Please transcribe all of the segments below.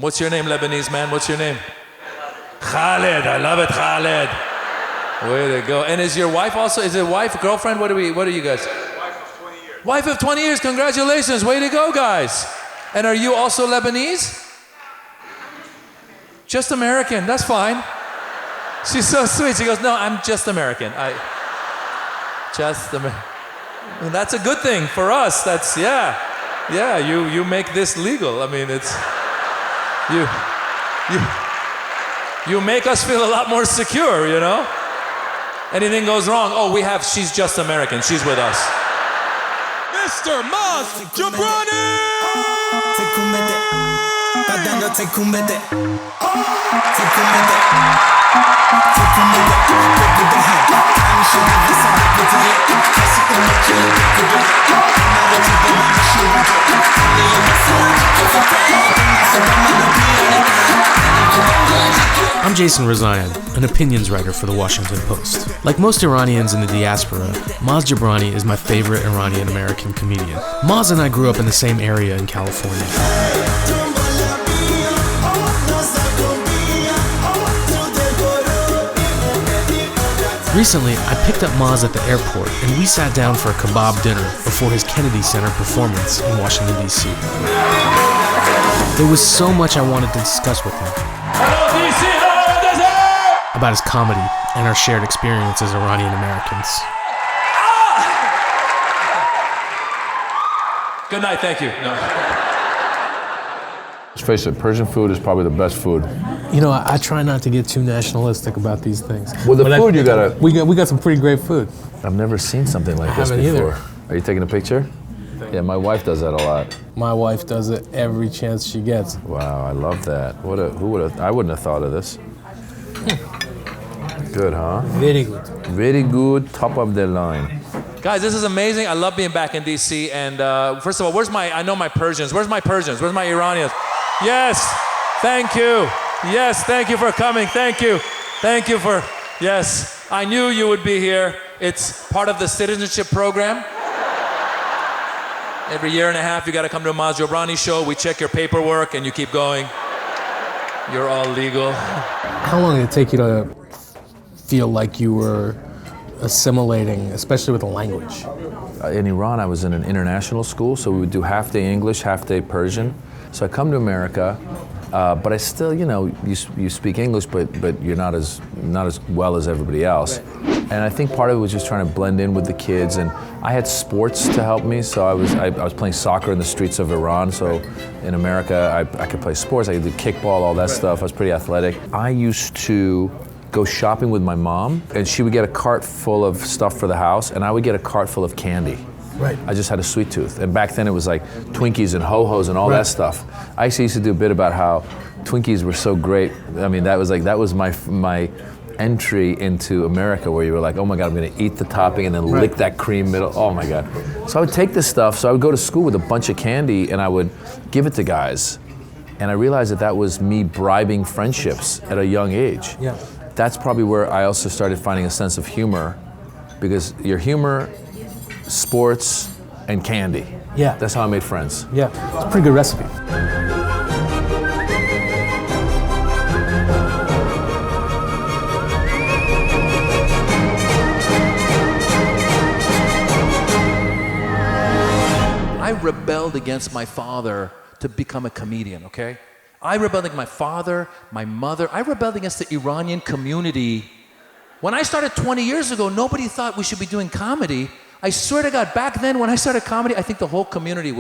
What's your name, Lebanese man? What's your name? Khaled. I love it, Khaled. Way to go. And is your wife also, is it wife, girlfriend? What are you guys? Wife of 20 years. Wife of 20 years, congratulations. Way to go, guys. And are you also Lebanese? Just American, that's fine. She's so sweet. She goes, no, I'm just American. That's a good thing for us. That's, yeah, you make this legal. I mean, it's, you make us feel a lot more secure, you know? Anything goes wrong, she's just American, she's with us. Mr. Maz Jobrani! I'm Jason Rezaian, an opinions writer for the Washington Post. Like most Iranians in the diaspora, Maz Jobrani is my favorite Iranian-American comedian. Maz and I grew up in the same area in California. Recently, I picked up Maz at the airport and we sat down for a kebab dinner before his Kennedy Center performance in Washington, D.C. There was so much I wanted to discuss with him. Hello, D.C., about his comedy and our shared experience as Iranian-Americans. Good night, thank you. No. Let's face it, Persian food is probably the best food. You know, I try not to get too nationalistic about these things. Well, the food you gotta... We got some pretty great food. I've never seen something like this before. Are you taking a picture? Yeah, my wife does that a lot. My wife does it every chance she gets. Wow, I love that. I wouldn't have thought of this. Good, huh? Very good. Very good, top of the line. Guys, this is amazing. I love being back in DC. And first of all, I know my Persians. Where's my Persians? Where's my Iranians? Yes, thank you. Yes, thank you for coming. Thank you. Thank you for, yes. I knew you would be here. It's part of the citizenship program. Every year and a half, you got to come to a Maz Jobrani show. We check your paperwork and you keep going. You're all legal. How long did it take you to feel like you were assimilating, especially with the language? In Iran, I was in an international school, so we would do half-day English, half-day Persian. So I come to America, but I still, you speak English, but you're not as well as everybody else. And I think part of it was just trying to blend in with the kids, and I had sports to help me, so I was playing soccer in the streets of Iran, so in America I could play sports, I could do kickball, all that stuff, I was pretty athletic. I used to go shopping with my mom, and she would get a cart full of stuff for the house, and I would get a cart full of candy. Right. I just had a sweet tooth, and back then it was like Twinkies and Ho-Hos and all that stuff. I actually used to do a bit about how Twinkies were so great. I mean, that was my entry into America, where you were like, oh my God, I'm gonna eat the topping and then lick that cream middle, oh my God. So I would take this stuff, so I would go to school with a bunch of candy and I would give it to guys. And I realized that was me bribing friendships at a young age. Yeah. That's probably where I also started finding a sense of humor, because your humor, sports, and candy. Yeah. That's how I made friends. Yeah, it's a pretty good recipe. I rebelled against my father to become a comedian, okay? I rebelled against my father, my mother. I rebelled against the Iranian community. When I started 20 years ago, nobody thought we should be doing comedy. I swear to God, back then when I started comedy, I think the whole community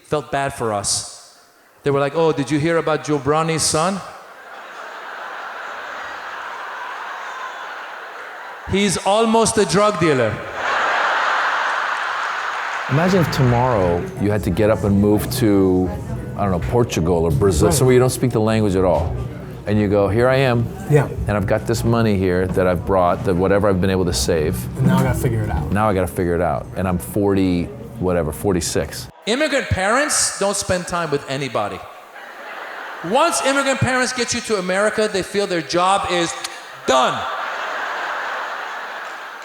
felt bad for us. They were like, oh, did you hear about Jobrani's son? He's almost a drug dealer. Imagine if tomorrow you had to get up and move to, I don't know, Portugal or Brazil, somewhere you don't speak the language at all. And you go, here I am, and I've got this money here that I've brought, that whatever I've been able to save. And now I gotta figure it out. Now I gotta figure it out. And I'm 46. Immigrant parents don't spend time with anybody. Once immigrant parents get you to America, they feel their job is done.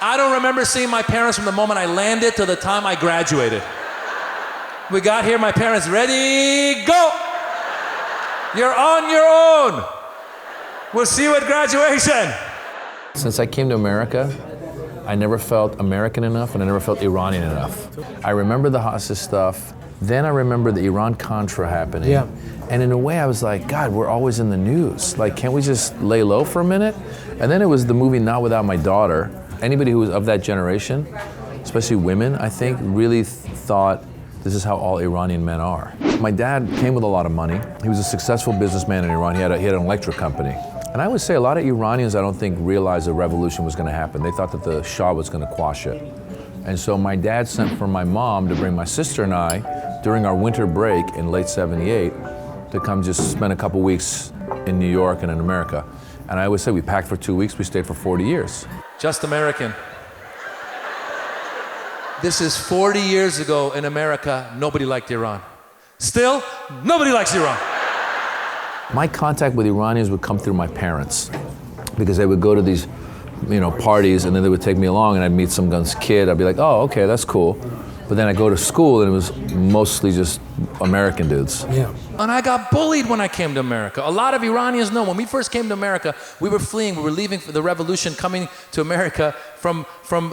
I don't remember seeing my parents from the moment I landed to the time I graduated. We got here, my parents, ready, go! You're on your own. We'll see you at graduation. Since I came to America, I never felt American enough and I never felt Iranian enough. I remember the hostage stuff. Then I remember the Iran-Contra happening. Yeah. And in a way I was like, God, we're always in the news. Like, can't we just lay low for a minute? And then it was the movie Not Without My Daughter. Anybody who was of that generation, especially women, I think, really thought this is how all Iranian men are. My dad came with a lot of money. He was a successful businessman in Iran. He had an electric company. And I would say a lot of Iranians, I don't think, realized a revolution was going to happen. They thought that the Shah was going to quash it. And so my dad sent for my mom to bring my sister and I during our winter break in late '78 to come just spend a couple weeks in New York and in America. And I always say we packed for 2 weeks, we stayed for 40 years. Just American. This is 40 years ago in America, nobody liked Iran. Still, nobody likes Iran. My contact with Iranians would come through my parents because they would go to these, parties and then they would take me along and I'd meet some kid. I'd be like, oh, okay, that's cool. But then I go to school and it was mostly just American dudes. Yeah. And I got bullied when I came to America. A lot of Iranians know when we first came to America, we were fleeing, we were leaving for the revolution, coming to America from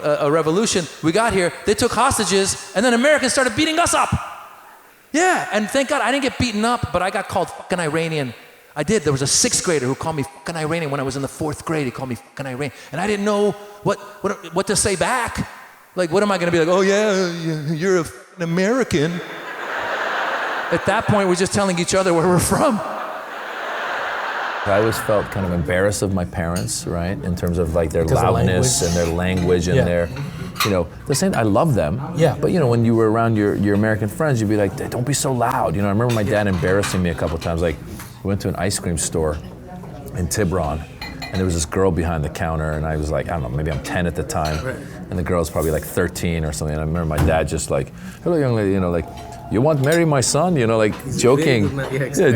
a revolution. We got here, they took hostages, and then Americans started beating us up. Yeah, and thank God I didn't get beaten up, but I got called fucking Iranian. I did. There was a 6th grader who called me fucking Iranian when I was in the 4th grade. He called me fucking Iranian. And I didn't know what to say back. Like, what am I gonna be like, oh yeah, you're a fucking American. At that point, we're just telling each other where we're from. I always felt kind of embarrassed of my parents, right? In terms of like their loudness and their language and their, the same, I love them. Yeah. But when you were around your American friends, you'd be like, don't be so loud. I remember my dad embarrassing me a couple of times. Like, we went to an ice cream store in Tibron, and there was this girl behind the counter, and I was like, I don't know, maybe I'm 10 at the time. Right. And the girl was probably like 13 or something. And I remember my dad just like, hello, young lady, like, you want to marry my son? Like joking,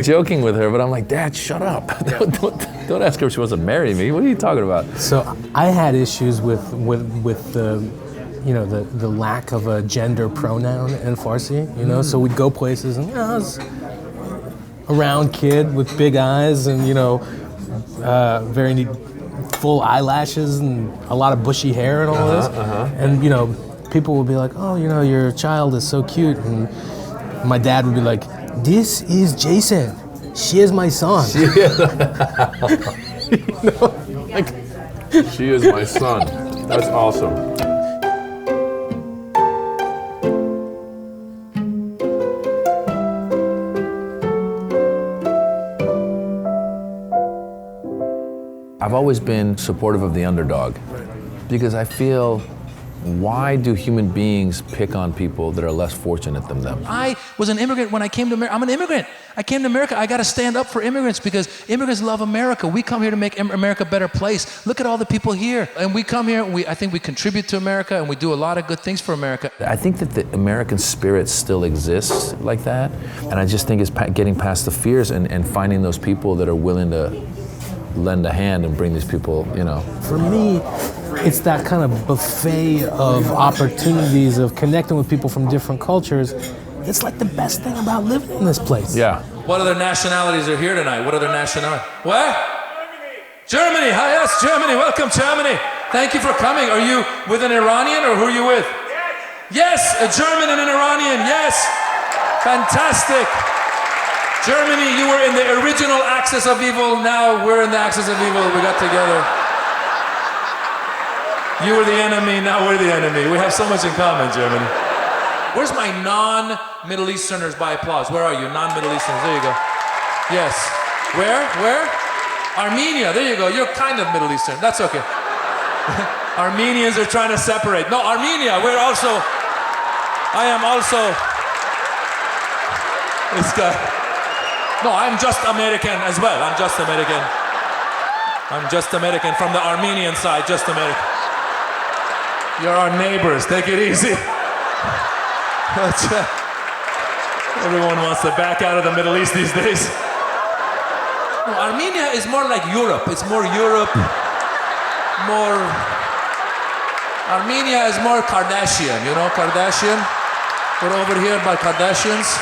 joking with her. But I'm like, Dad, shut up. Don't ask her if she wants to marry me. What are you talking about? So I had issues with the, the lack of a gender pronoun in Farsi. So we'd go places and I was a round kid with big eyes and very neat, full eyelashes and a lot of bushy hair and all this. And people would be like, oh, your child is so cute. And my dad would be like, this is Jason. She is my son. She is my son. That's awesome. I've always been supportive of the underdog because I feel, why do human beings pick on people that are less fortunate than them? I was an immigrant when I came to America. I'm an immigrant. I came to America. I got to stand up for immigrants because immigrants love America. We come here to make America a better place. Look at all the people here. And we come here, I think we contribute to America and we do a lot of good things for America. I think that the American spirit still exists like that. And I just think it's getting past the fears and finding those people that are willing to lend a hand and bring these people, For me, it's that kind of buffet of opportunities of connecting with people from different cultures. It's like the best thing about living in this place. Yeah. What other nationalities are here tonight? What other nationalities? What? Germany. Hi, yes, Germany. Welcome, Germany. Thank you for coming. Are you with an Iranian or who are you with? Yes, a German and an Iranian. Yes. Fantastic. Germany, you were in the original axis of evil. Now we're in the axis of evil. We got together. You were the enemy, now we're the enemy. We have so much in common, Germany. Where's my non-Middle Easterners by applause? Where are you? Non-Middle Easterners, there you go. Yes. Where? Armenia, there you go. You're kind of Middle Eastern, that's okay. Armenians are trying to separate. No, Armenia, I am also, this guy. No, I'm just American as well. I'm just American from the Armenian side, just American. You're our neighbors, take it easy. Everyone wants to back out of the Middle East these days. No, Armenia is more like Europe. It's more Europe, Armenia is more Kardashian, Kardashian? We're over here by Kardashians.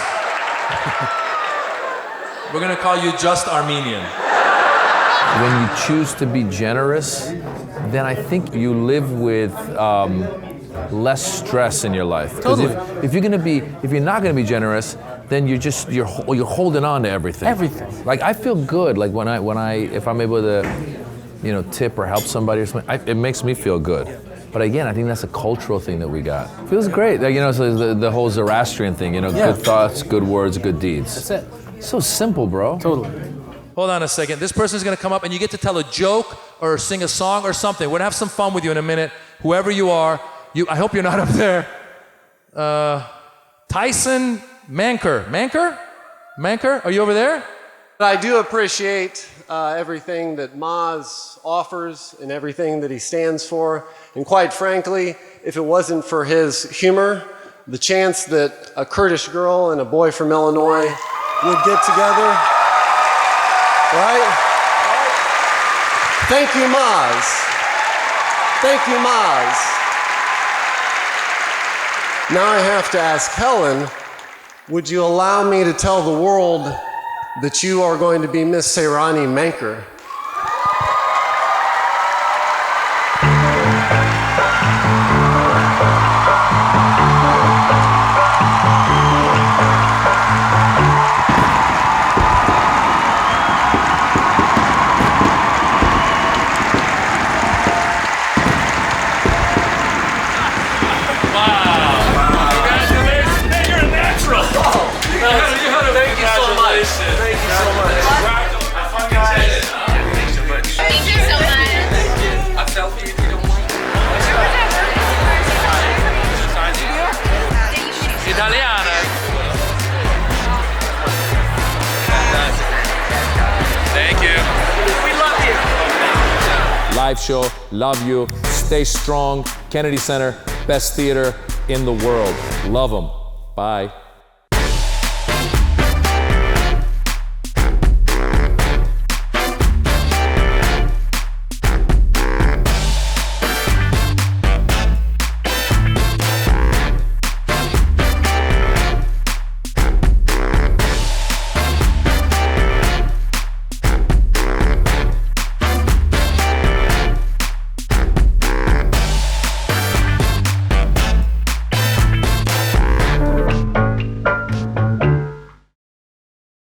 We're gonna call you just Armenian. When you choose to be generous, then I think you live with less stress in your life. Because if you're not gonna be generous, then you're holding on to everything. Everything. Like I feel good. Like if I'm able to, tip or help somebody or something, it makes me feel good. But again, I think that's a cultural thing that we got. Feels great. Like, so the whole Zoroastrian thing. Good thoughts, good words, good deeds. That's it. So simple, bro. Totally. Hold on a second. This person's gonna come up and you get to tell a joke or sing a song or something. We're gonna have some fun with you in a minute. Whoever you are, I hope you're not up there. Tyson Manker. Manker, are you over there? I do appreciate everything that Maz offers and everything that he stands for. And quite frankly, if it wasn't for his humor, the chance that a Kurdish girl and a boy from Illinois would get together, right? Thank you, Maz. Thank you, Maz. Now I have to ask Helen, would you allow me to tell the world that you are going to be Miss Iranian-American? Live show, love you, stay strong. Kennedy Center, best theater in the world. Love them. Bye.